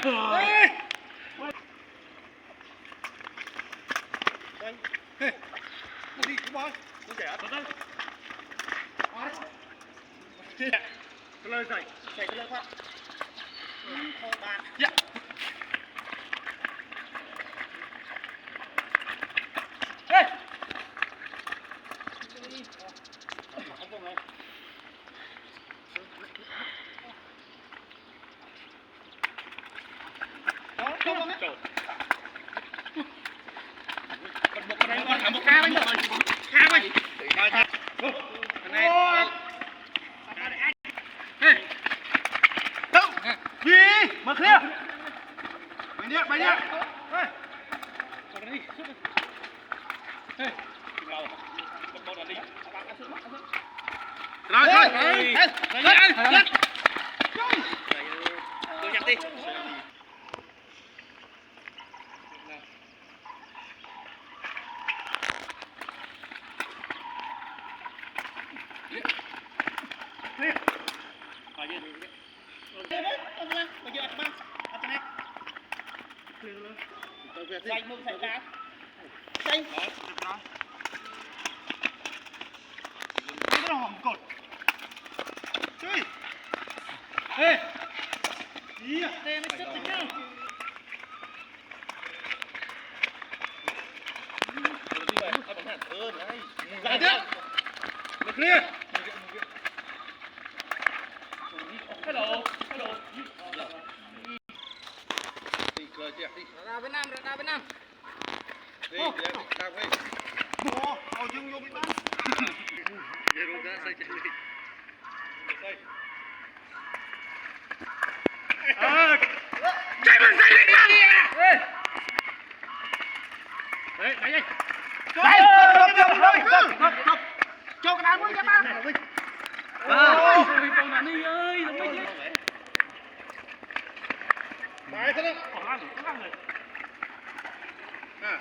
đi cũng bơi nó trẻ thật đấy cái lời dạy cái lời phát thôi bạn dạ ê không có này đó không không đấy một cái này một ca bánh ca bánh mở clear bay nhé rồi tôi nhặt đi xanh mông xanh cá xanh đó cái nó hỏng cột chơi ê ý à đây mới chết tính nhau lại tiếp được clear hello hello ra Việt Nam đi tao đi ô dương vô bị bắn về rồi ra xây xây chạy mình xây đi đấy đấy đấy cho cái đám mới ra ba con này ơi nó mới bài thế đó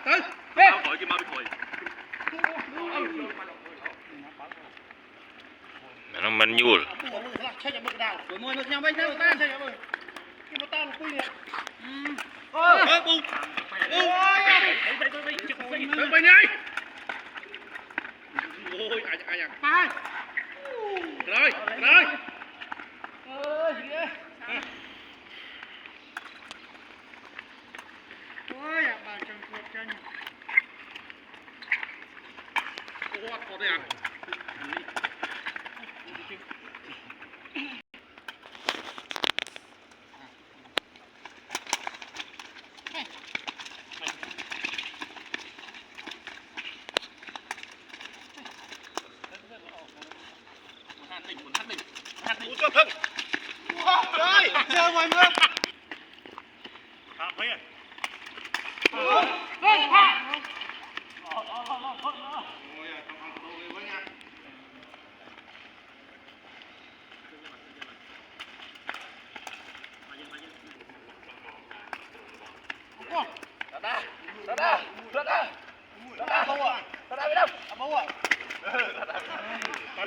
tới tao hỏi cái má bị thôi nó mình nhul rồi mồi nó nhau bay theo ta cái một tao nó quy nè bù bay nhảy ôi ai à ba rồi ơi ôi à bà chân cột chân quá có đấy à hạt cho thân rồi giờ ngoài mưa thấy à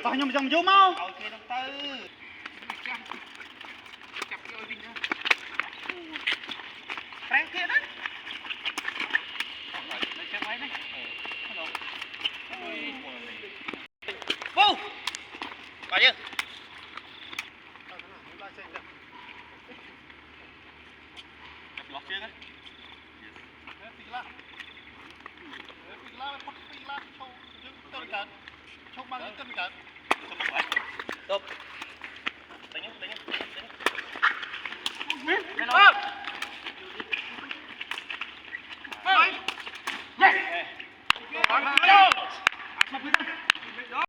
bao nhiêu dòng vô mau ok đồng tư chặt cái ôi vinh đó rang kia đó lấy xe máy đấy vô bao nhiêu lọt kia đấy chốc bằng cân cận. Tốt.